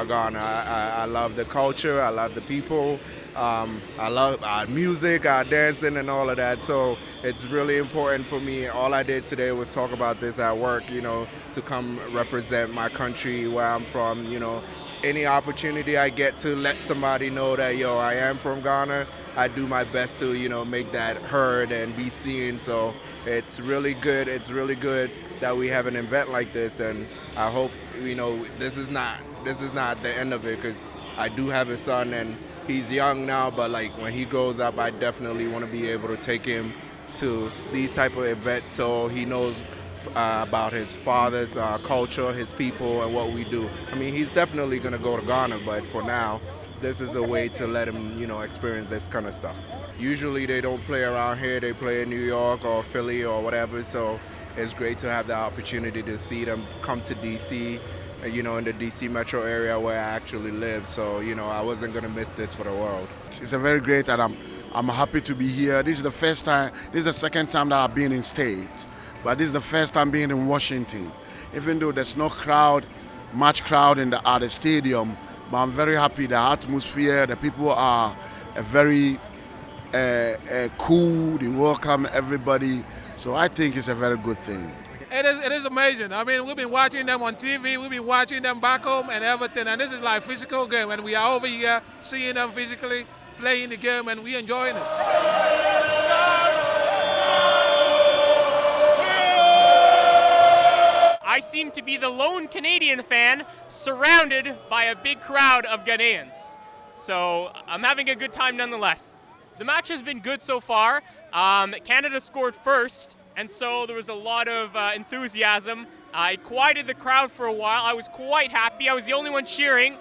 Ghana. I love the culture. I love the people. I love our music, our dancing, and all of that. So it's really important for me. All I did today was talk about this at work, to come represent my country, where I'm from, any opportunity I get to let somebody know that, I am from Ghana, I do my best to, make that heard and be seen. So it's really good. It's really good that we have an event like this, and I hope, this is not the end of it, because I do have a son, and he's young now, but like when he grows up, I definitely want to be able to take him to these type of events so he knows about his father's culture, his people, and what we do. I mean, he's definitely going to go to Ghana, but for now, this is a way to let him, experience this kind of stuff. Usually they don't play around here. They play in New York or Philly or whatever, so it's great to have the opportunity to see them come to D.C., in the D.C. metro area where I actually live. So, I wasn't going to miss this for the world. It's a very great, and I'm happy to be here. This is the first time, this is the second time that I've been in States, but this is the first time being in Washington. Even though there's no much crowd at the stadium, but I'm very happy. The atmosphere, the people are very cool, they welcome everybody. So I think it's a very good thing. It is amazing. I mean, we've been watching them on TV, we've been watching them back home and everything, and this is like physical game, and we are over here seeing them physically playing the game, and we enjoying it. I seem to be the lone Canadian fan surrounded by a big crowd of Ghanaians. So I'm having a good time nonetheless. The match has been good so far. Canada scored first, and so there was a lot of enthusiasm. It quieted the crowd for a while. I was quite happy. I was the only one cheering.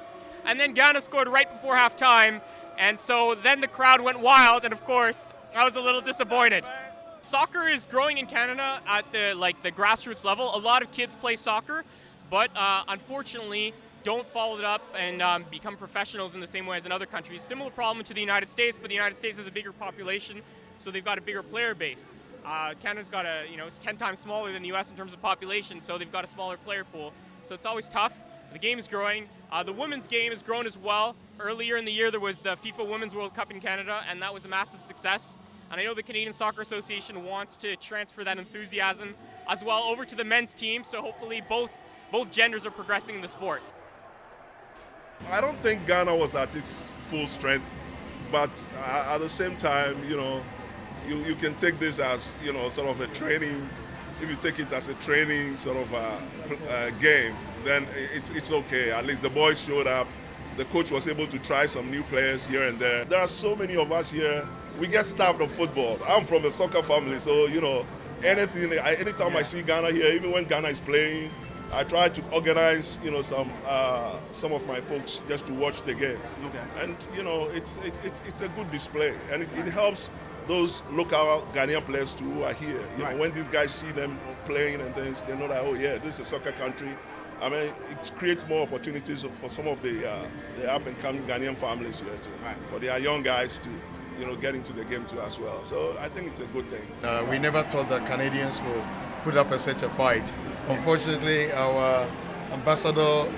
And then Ghana scored right before halftime. And so then the crowd went wild, and of course, I was a little disappointed. Soccer is growing in Canada at the grassroots level. A lot of kids play soccer, but unfortunately don't follow it up and become professionals in the same way as in other countries. Similar problem to the United States, but the United States has a bigger population, so they've got a bigger player base. Canada's got it's 10 times smaller than the US in terms of population, so they've got a smaller player pool. So it's always tough. The game is growing. The women's game has grown as well. Earlier in the year, there was the FIFA Women's World Cup in Canada, and that was a massive success. And I know the Canadian Soccer Association wants to transfer that enthusiasm as well over to the men's team, so hopefully both genders are progressing in the sport. I don't think Ghana was at its full strength, but at the same time, you can take this as, sort of a training. If you take it as a training sort of a game, then it's okay. At least the boys showed up. The coach was able to try some new players here and there. There are so many of us here. We get starved of football. I'm from a soccer family, so, anytime I see Ghana here, even when Ghana is playing, I try to organize, some of my folks just to watch the games. Okay. And, it's a good display, and it helps those local Ghanaian players too who are here. When these guys see them playing and things, they know that, oh yeah, this is a soccer country. I mean, it creates more opportunities for some of the up-and-coming Ghanaian families here too. Right. But they are young guys too, get into the game too as well. So I think it's a good thing. We never thought that Canadians will put up such a fight. Unfortunately, our ambassador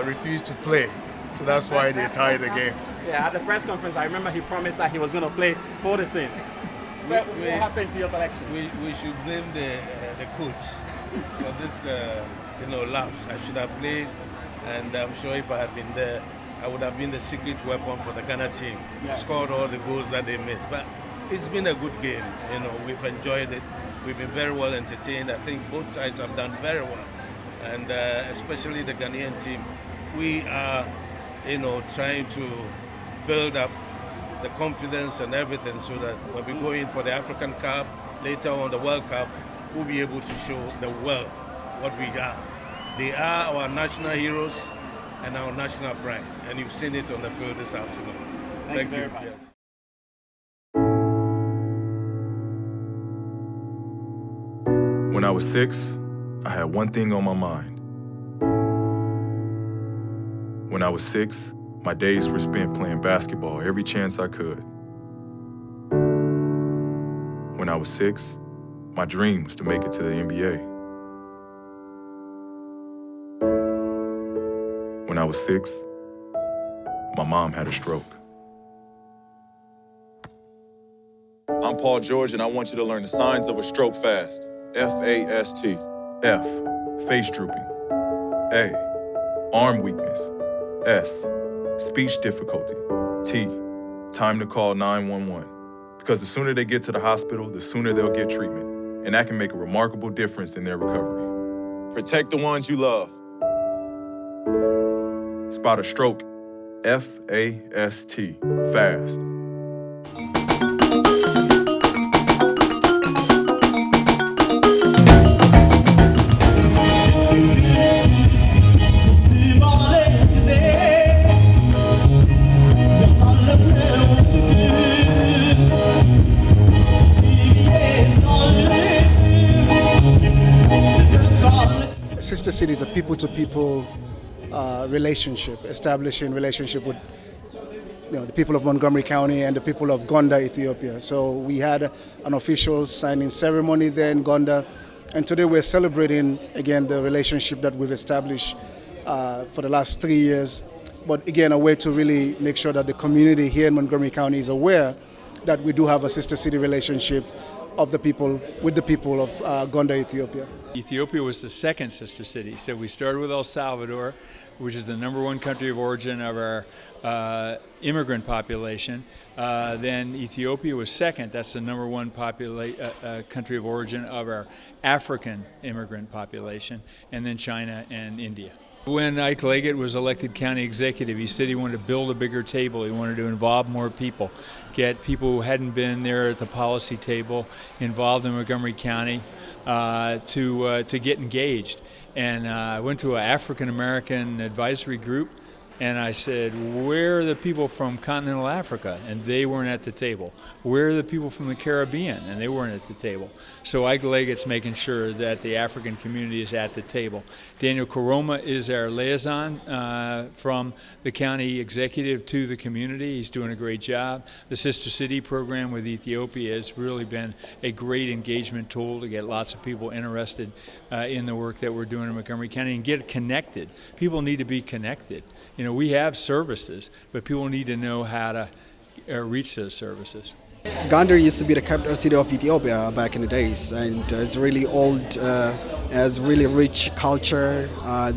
refused to play, so that's why they tied the game. Yeah, at the press conference, I remember he promised that he was going to play for the team. So what happened to your selection? We should blame the coach for this, lapse. I should have played, and I'm sure if I had been there, I would have been the secret weapon for the Ghana team. Yeah. Scored all the goals that they missed. But it's been a good game. We've enjoyed it. We've been very well entertained. I think both sides have done very well, and especially the Ghanaian team. We are, trying to build up the confidence and everything so that when we go in for the African Cup, later on the World Cup, we'll be able to show the world what we are. They are our national heroes and our national pride, and you've seen it on the field this afternoon. Thank you very much. Yes. When I was 6, I had one thing on my mind. When I was 6, my days were spent playing basketball every chance I could. When I was 6, my dream was to make it to the NBA. When I was 6, my mom had a stroke. I'm Paul George, and I want you to learn the signs of a stroke fast. F-A-S-T. F, face drooping. A, arm weakness. S, speech difficulty. T, time to call 911. Because the sooner they get to the hospital, the sooner they'll get treatment. And that can make a remarkable difference in their recovery. Protect the ones you love. Spot a stroke. F-A-S-T. Fast. Sister City is a people-to-people relationship, establishing relationship with the people of Montgomery County and the people of Gondar Ethiopia. So we had an official signing ceremony there in Gondar, and today we're celebrating again the relationship that we've established for the last 3 years. But again, a way to really make sure that the community here in Montgomery County is aware that we do have a sister city relationship of the people with the people of Gondar Ethiopia. Ethiopia was the second sister city. So we started with El Salvador, which is the #1 country of origin of our immigrant population. Then Ethiopia was second. That's the #1 country of origin of our African immigrant population. And then China and India. When Ike Leggett was elected county executive, he said he wanted to build a bigger table. He wanted to involve more people, get people who hadn't been there at the policy table involved in Montgomery County to get engaged. And I went to an African American advisory group, and I said, where are the people from continental Africa? And they weren't at the table. Where are the people from the Caribbean? And they weren't at the table. So Ike Leggett's making sure that the African community is at the table. Daniel Koroma is our liaison from the county executive to the community. He's doing a great job. The Sister City program with Ethiopia has really been a great engagement tool to get lots of people interested in the work that we're doing in Montgomery County and get connected. People need to be connected. We have services, but people need to know how to reach those services. Gondar used to be the capital city of Ethiopia back in the days, and it's really old, has really rich culture,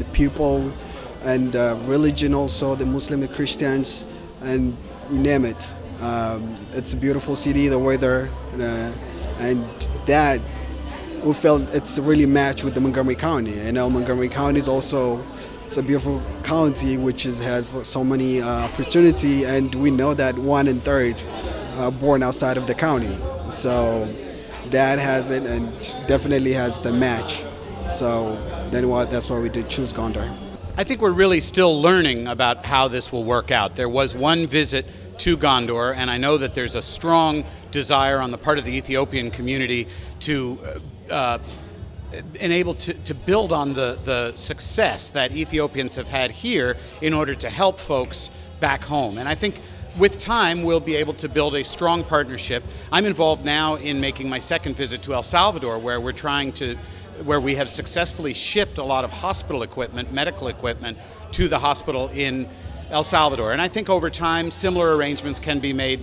the people, and religion also, the Muslim and Christians, and you name it. It's a beautiful city, the weather, and that we felt it's really matched with the Montgomery County. Montgomery County is also it's a beautiful county which has so many opportunity, and we know that 1 in 3 born outside of the county. So that has it, and definitely has the match. So that's why we did choose Gondar. I think we're really still learning about how this will work out. There was one visit to Gondar, and I know that there's a strong desire on the part of the Ethiopian community to enable to build on the success that Ethiopians have had here in order to help folks back home. And I think with time, we'll be able to build a strong partnership. I'm involved now in making my second visit to El Salvador, where we have successfully shipped a lot of hospital equipment, medical equipment, to the hospital in El Salvador. And I think over time, similar arrangements can be made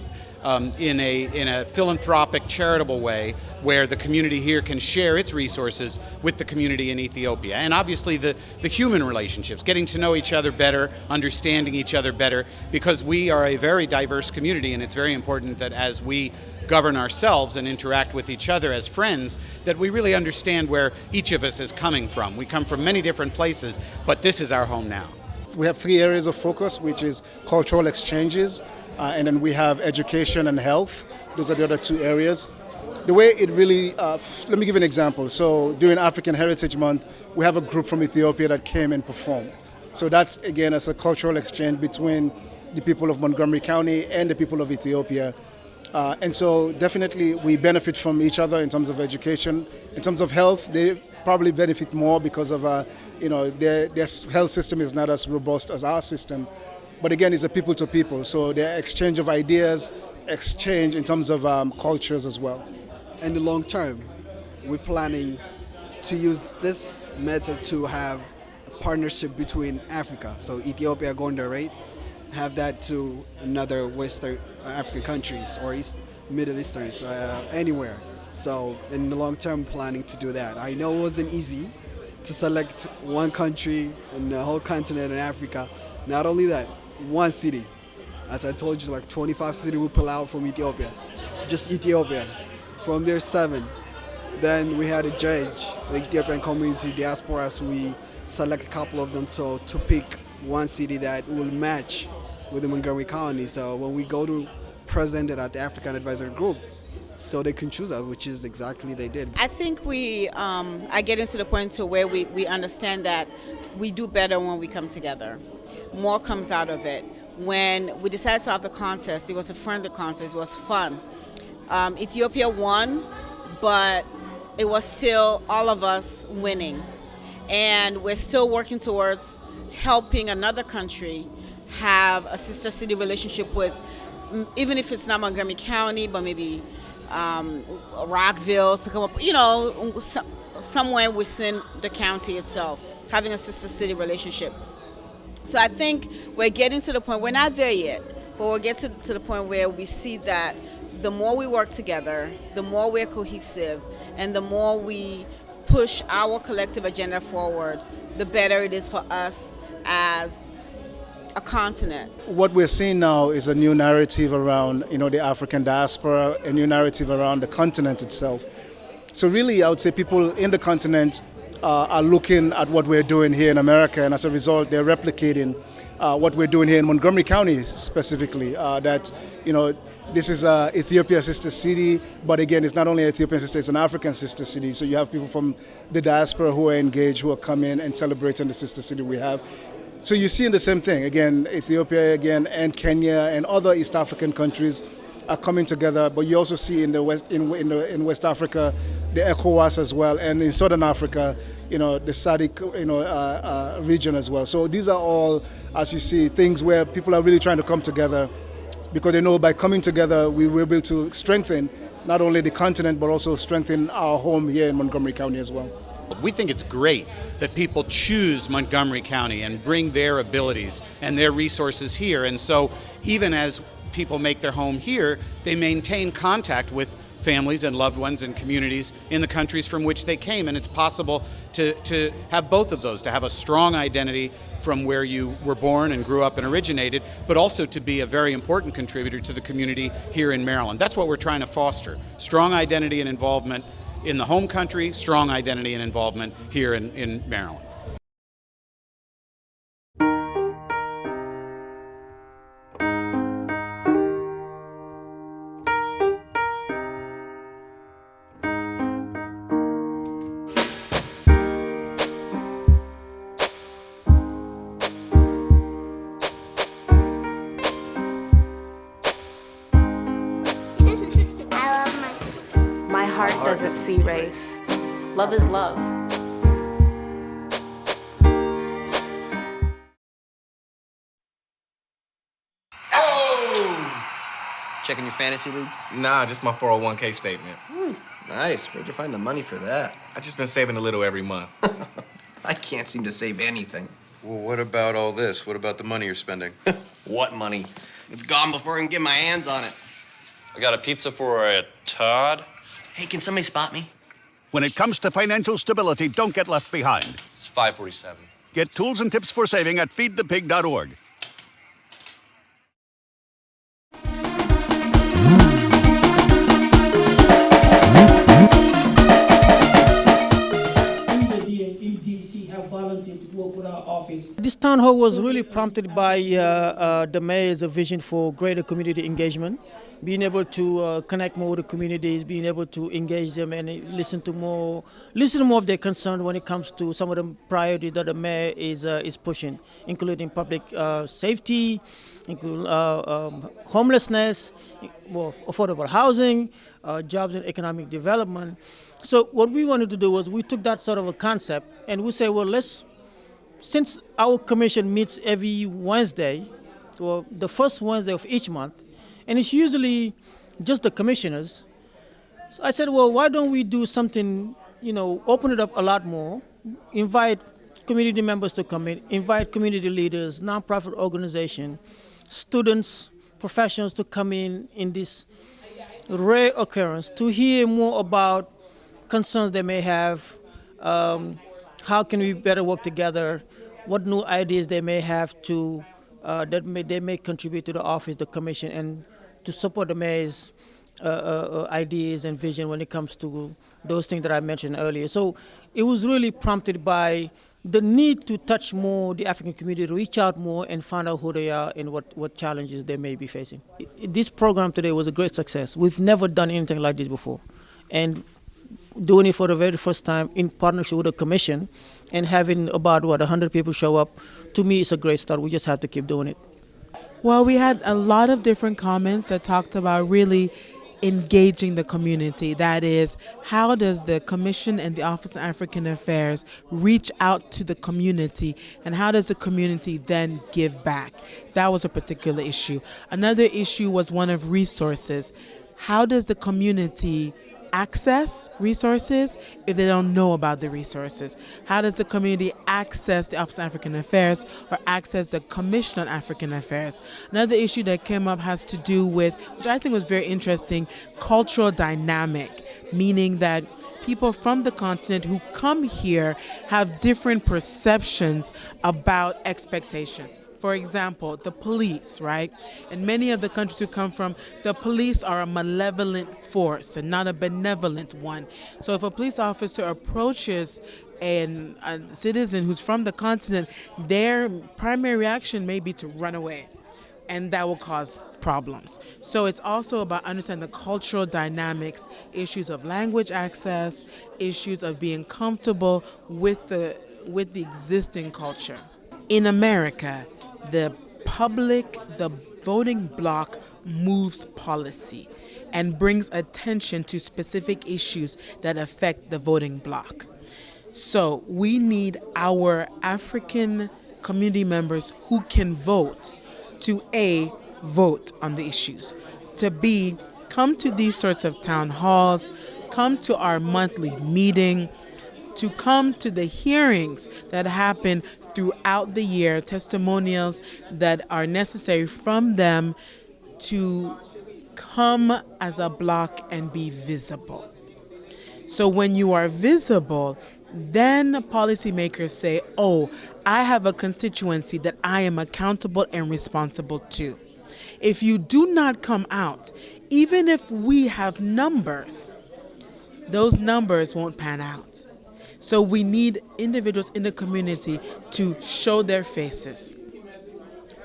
in a philanthropic, charitable way, where the community here can share its resources with the community in Ethiopia. And obviously the human relationships, getting to know each other better, understanding each other better, because we are a very diverse community, and it's very important that as we govern ourselves and interact with each other as friends, that we really understand where each of us is coming from. We come from many different places, but this is our home now. We have 3 areas of focus, which is cultural exchanges, and then we have education and health. Those are the other 2 areas. The way it really, let me give you an example. So during African Heritage Month, we have a group from Ethiopia that came and performed. So that's, again, as a cultural exchange between the people of Montgomery County and the people of Ethiopia. And so definitely we benefit from each other in terms of education. In terms of health, they probably benefit more because of, their health system is not as robust as our system. But again, it's a people to people. So the exchange of ideas, exchange in terms of cultures as well. In the long term, we're planning to use this method to have a partnership between Africa, so Ethiopia, Gondar, right? have that to another Western African countries or Middle Easterns, anywhere. So in the long term, planning to do that. I know it wasn't easy to select one country in the whole continent in Africa. Not only that, one city. As I told you, like 25 cities we pull out from Ethiopia, just Ethiopia. From there, 7. Then we had a judge, the Ethiopian community diaspora, so we select a couple of them to pick one city that will match with the Montgomery County. So when we go to present it at the African Advisory Group, so they can choose us, which is exactly they did. I think we are getting to the point to where we understand that we do better when we come together. More comes out of it. When we decided to have the contest, it was a friendly contest, it was fun. Ethiopia won, but it was still all of us winning. And we're still working towards helping another country have a sister city relationship with, even if it's not Montgomery County, but maybe Rockville, to come up, somewhere within the county itself, having a sister city relationship. So I think we're getting to the point, we're not there yet, but we'll get to the point where we see that the more we work together, the more we're cohesive, and the more we push our collective agenda forward, the better it is for us as a continent. What we're seeing now is a new narrative around, the African diaspora, a new narrative around the continent itself. So really, I would say people in the continent are looking at what we're doing here in America, and as a result, they're replicating what we're doing here in Montgomery County specifically. This is Ethiopia's sister city, but again, it's not only an Ethiopian sister, it's an African sister city. So you have people from the diaspora who are engaged, who are coming and celebrating the sister city we have. So you're seeing the same thing. Again, Ethiopia and Kenya and other East African countries are coming together, but you also see in the West Africa, the ECOWAS as well, and in Southern Africa, the SADC, region as well. So these are all, as you see, things where people are really trying to come together, because they know by coming together, we will be able to strengthen not only the continent, but also strengthen our home here in Montgomery County as well. We think it's great that people choose Montgomery County and bring their abilities and their resources here. And so even as people make their home here, they maintain contact with families and loved ones and communities in the countries from which they came. And it's possible to have both of those, to have a strong identity from where you were born and grew up and originated, but also to be a very important contributor to the community here in Maryland. That's what we're trying to foster. Strong identity and involvement in the home country, strong identity and involvement here in Maryland. Doesn't see race. Love is love. Oh! Checking your fantasy league? Nah, just my 401k statement. Nice. Where'd you find the money for that? I just been saving a little every month. I can't seem to save anything. Well, what about all this? What about the money you're spending? What money? It's gone before I can get my hands on it. I got a pizza for a Todd. Hey, can somebody spot me? When it comes to financial stability, don't get left behind. It's 547. Get tools and tips for saving at feedthepig.org. Volunteered to work with our office. This town hall was really prompted by the mayor's vision for greater community engagement, being able to connect more with the communities, being able to engage them and listen to more of their concern when it comes to some of the priorities that the mayor is pushing, including public safety, homelessness, affordable housing, jobs and economic development. So what we wanted to do was we took that sort of a concept and we say, well, since our commission meets every Wednesday, or the first Wednesday of each month, and it's usually just the commissioners, so I said, well, why don't we do something, open it up a lot more, invite community members to come in, invite community leaders, nonprofit organizations, students, professionals to come in this rare occurrence to hear more about concerns they may have, how can we better work together, what new ideas they may have to they may contribute to the office, the commission, and to support the mayor's ideas and vision when it comes to those things that I mentioned earlier. So it was really prompted by the need to touch more the African community, reach out more and find out who they are and what challenges they may be facing. This program today was a great success. We've never done anything like this before. And doing it for the very first time in partnership with the commission and having about, 100 people show up, to me it's a great start. We just have to keep doing it. Well, we had a lot of different comments that talked about really engaging the community. That is, how does the Commission and the Office of African Affairs reach out to the community, and how does the community then give back? That was a particular issue. Another issue was one of resources. How does the community access resources if they don't know about the resources? How does the community access the Office of African Affairs or access the Commission on African Affairs? Another issue that came up has to do with, which I think was very interesting, cultural dynamic, meaning that people from the continent who come here have different perceptions about expectations. For example, the police, right? In many of the countries we come from, the police are a malevolent force and not a benevolent one. So if a police officer approaches a citizen who's from the continent, their primary reaction may be to run away, and that will cause problems. So it's also about understanding the cultural dynamics, issues of language access, issues of being comfortable with the existing culture. In America, the voting bloc moves policy and brings attention to specific issues that affect the voting bloc. So we need our African community members who can vote to A, vote on the issues, to B, come to these sorts of town halls, come to our monthly meeting, to come to the hearings that happen throughout the year, testimonials that are necessary from them to come as a block and be visible. So when you are visible, then policymakers say, oh, I have a constituency that I am accountable and responsible to. If you do not come out, even if we have numbers, those numbers won't pan out. So we need individuals in the community to show their faces.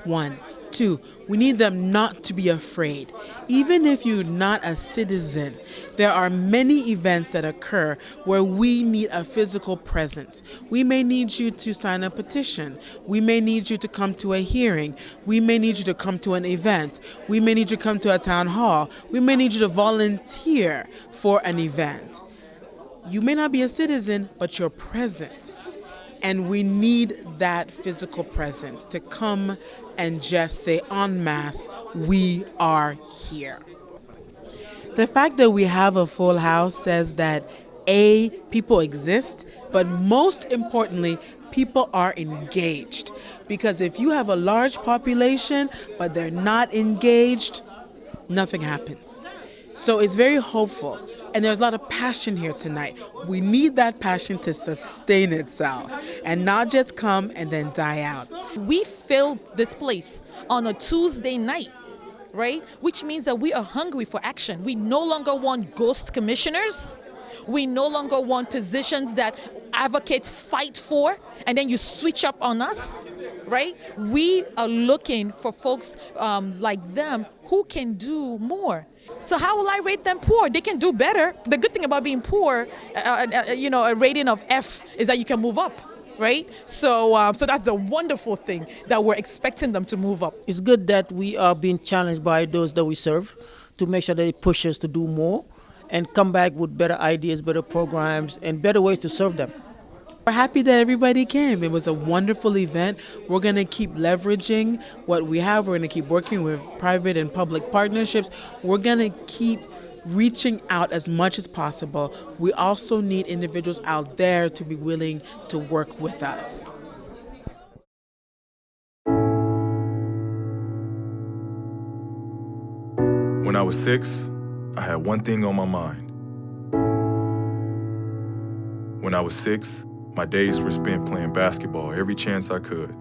1. 2, we need them not to be afraid. Even if you're not a citizen, there are many events that occur where we need a physical presence. We may need you to sign a petition. We may need you to come to a hearing. We may need you to come to an event. We may need you to come to a town hall. We may need you to volunteer for an event. You may not be a citizen, but you're present. And we need that physical presence to come and just say en masse, we are here. The fact that we have a full house says that A, people exist, but most importantly, people are engaged. Because if you have a large population, but they're not engaged, nothing happens. So it's very hopeful. And there's a lot of passion here tonight. We need that passion to sustain itself and not just come and then die out. We filled this place on a Tuesday night, right? Which means that we are hungry for action. We no longer want ghost commissioners. We no longer want positions that advocates fight for and then you switch up on us, right? We are looking for folks like them who can do more. So how will I rate them poor? They can do better. The good thing about being poor, a rating of F is that you can move up, right? So that's the wonderful thing that we're expecting them to move up. It's good that we are being challenged by those that we serve to make sure that they push us to do more and come back with better ideas, better programs, and better ways to serve them. We're happy that everybody came. It was a wonderful event. We're going to keep leveraging what we have. We're going to keep working with private and public partnerships. We're going to keep reaching out as much as possible. We also need individuals out there to be willing to work with us. When I was 6, I had one thing on my mind. When I was 6, my days were spent playing basketball every chance I could.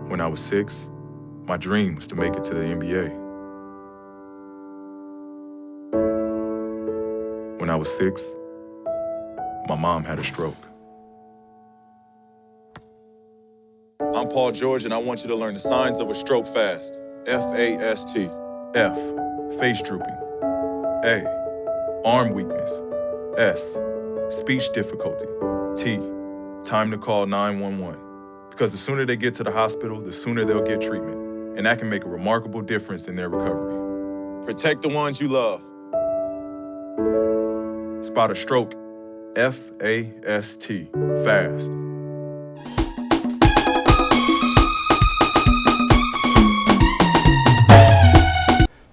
When I was 6, my dream was to make it to the NBA. When I was 6, my mom had a stroke. I'm Paul George, and I want you to learn the signs of a stroke fast. F-A-S-T. F, face drooping. A, arm weakness. S, speech difficulty. T, time to call 911. Because the sooner they get to the hospital, the sooner they'll get treatment. And that can make a remarkable difference in their recovery. Protect the ones you love. Spot a stroke. F-A-S-T. Fast.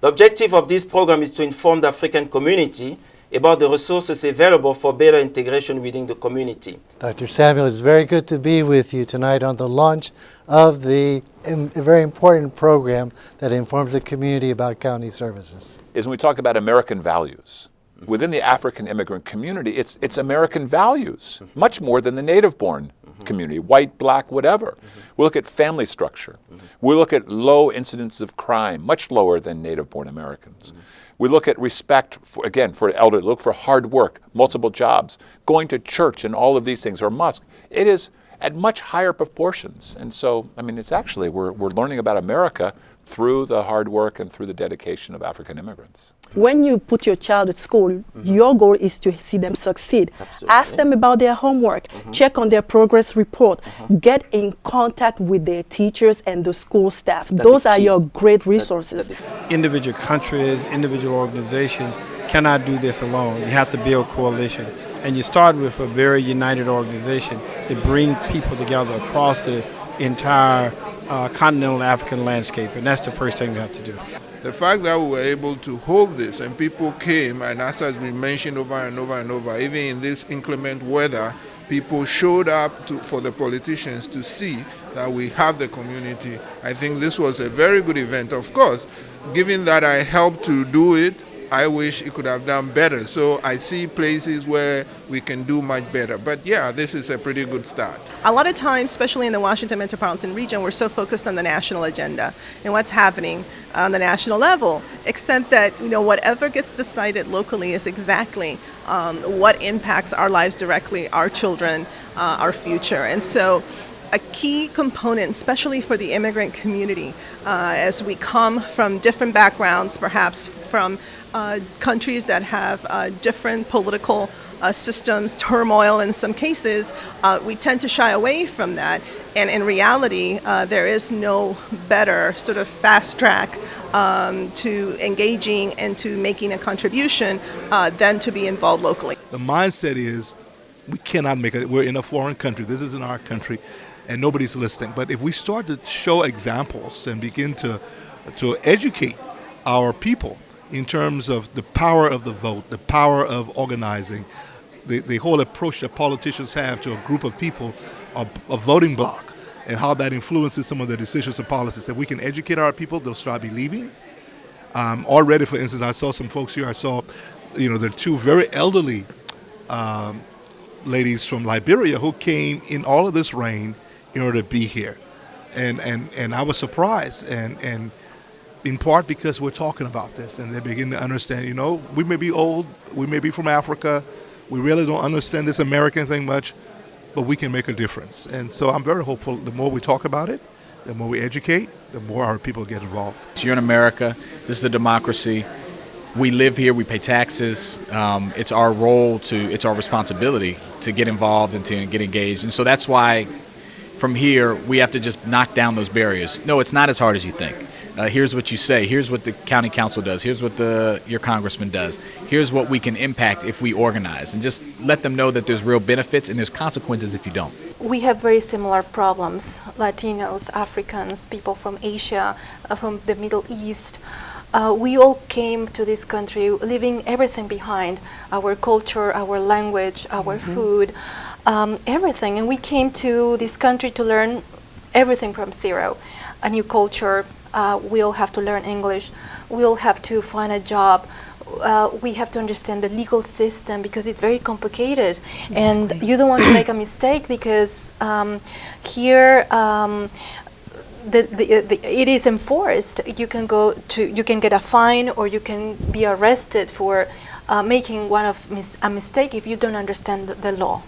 The objective of this program is to inform the African community about the resources available for better integration within the community. Dr. Samuel, it's very good to be with you tonight on the launch of the very important program that informs the community about county services. Is when we talk about American values. Within the African immigrant community, it's American values, much more than the native-born community, white, black, whatever. We look at family structure. We look at low incidence of crime, much lower than native-born Americans. We look at respect, for, again, for elderly, look for hard work, multiple jobs, going to church, and all of these things, or mosque. It is at much higher proportions. And so, I mean, it's actually, we're learning about America through the hard work and through the dedication of African immigrants. When you put your child at school, your goal is to see them succeed. Absolutely. Ask them about their homework, check on their progress report, get in contact with their teachers and the school staff. Those are your great resources. Individual countries, individual organizations cannot do this alone. You have to build coalition. And you start with a very united organization that bring people together across the entire continental African landscape. And that's the first thing we have to do. The fact that we were able to hold this and people came, and as has been mentioned over and over and over, even in this inclement weather, people showed up for the politicians to see that we have the community. I think this was a very good event. Of course, given that I helped to do it, I wish it could have done better. So I see places where we can do much better. But yeah, this is a pretty good start. A lot of times, especially in the Washington metropolitan region, we're so focused on the national agenda and what's happening on the national level, except that, you know, whatever gets decided locally is exactly what impacts our lives directly, our children, our future. And so a key component, especially for the immigrant community, as we come from different backgrounds, perhaps from countries that have different political systems, turmoil in some cases, we tend to shy away from that. And in reality, there is no better sort of fast track to engaging and to making a contribution than to be involved locally. The mindset is we cannot make it. We're in a foreign country. This isn't our country, and nobody's listening. But if we start to show examples and begin to educate our people in terms of the power of the vote, the power of organizing, the whole approach that politicians have to a group of people, a voting bloc, and how that influences some of the decisions and policies. If we can educate our people, they'll start believing. Already, for instance, I saw some folks here. I saw, you know, the two very elderly ladies from Liberia who came in all of this rain in order to be here. And I was surprised, and in part because we're talking about this, and they begin to understand, you know, we may be old, we may be from Africa, we really don't understand this American thing much, but we can make a difference. And so I'm very hopeful the more we talk about it, the more we educate, the more our people get involved. You're in America, this is a democracy. We live here, we pay taxes. It's our role it's our responsibility to get involved and to get engaged. And so that's why from here, we have to just knock down those barriers. No, it's not as hard as you think. Here's what you say, here's what the county council does, here's what your congressman does, here's what we can impact if we organize, and just let them know that there's real benefits and there's consequences if you don't. We have very similar problems, Latinos, Africans, people from Asia, from the Middle East. We all came to this country leaving everything behind, our culture, our language, our food, everything, and we came to this country to learn everything from zero. A new culture, we'll have to learn English, we'll have to find a job, we have to understand the legal system because it's very complicated, and you don't want to make a mistake because here it is enforced. You can you can get a fine or you can be arrested for making a mistake if you don't understand the law.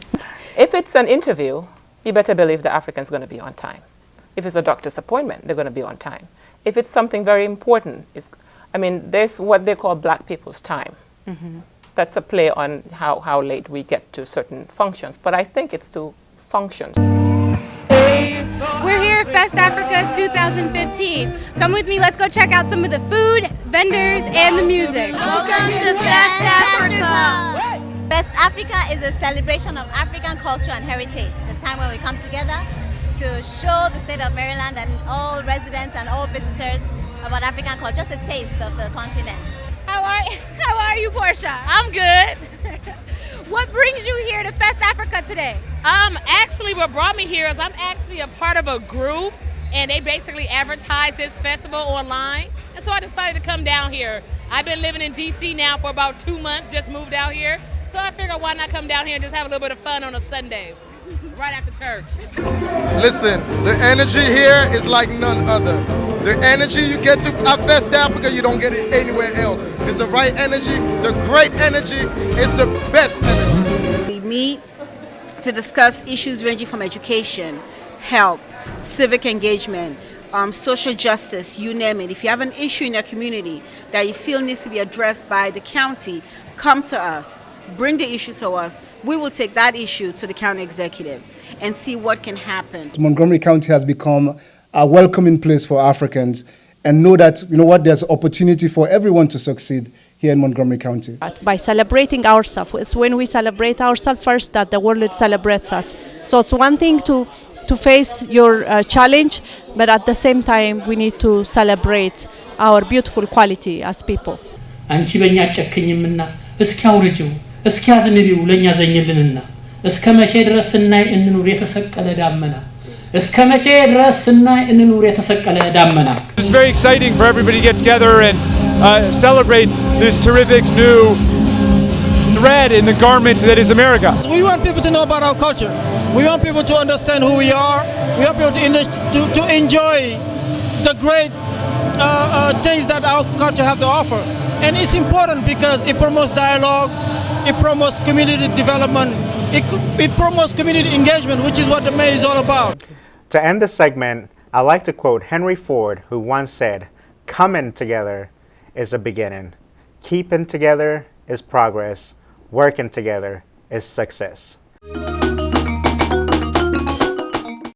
If it's an interview, you better believe the African's going to be on time. If it's a doctor's appointment, they're going to be on time. If it's something very important, there's what they call black people's time. Mm-hmm. That's a play on how late we get to certain functions, but I think it's to functions. We're here at Fest Africa 2015. Come with me, let's go check out some of the food, vendors, and the music. Welcome to Fest Africa! Fest Africa is a celebration of African culture and heritage. It's a time when we come together to show the state of Maryland and all residents and all visitors about African culture, just a taste of the continent. How are you, Portia? I'm good. What brings you here to Fest Africa today? Actually, what brought me here is I'm actually a part of a group, and they basically advertise this festival online, and so I decided to come down here. I've been living in DC now for about 2 months, just moved out here, so I figured why not come down here and just have a little bit of fun on a Sunday, right after church. Listen, the energy here is like none other. The energy you get at Fest Africa, you don't get it anywhere else. It's the right energy, the great energy, it's the best energy. We meet to discuss issues ranging from education, health, civic engagement, social justice, you name it. If you have an issue in your community that you feel needs to be addressed by the county, come to us, bring the issue to us. We will take that issue to the county executive and see what can happen. Montgomery County has become a welcoming place for Africans, and know that, there's opportunity for everyone to succeed here in Montgomery County. By celebrating ourselves, it's when we celebrate ourselves first that the world celebrates us. So it's one thing to face your challenge, but at the same time we need to celebrate our beautiful quality as people. አንቺ በእኛ አጨክኝምና እስኪ አውርጂው እስኪ አዝንቢው ለኛ ዘኝልንና እስከ መቼ ድረስ ስናይ እንኑር የተሰቀለ ዳመና እስከ መቼ ድረስ ስናይ እንኑር የተሰቀለ ዳመና. It's very exciting for everybody to get together and celebrate this terrific new thread in the garment that is America. We want people to know about our culture. We want people to understand who we are. We want people to enjoy the great things that our culture have to offer. And it's important because it promotes dialogue, it promotes community development, it promotes community engagement, which is what the May is all about. To end this segment, I like to quote Henry Ford, who once said, "Coming together is a beginning. Keeping together is progress. Working together is success."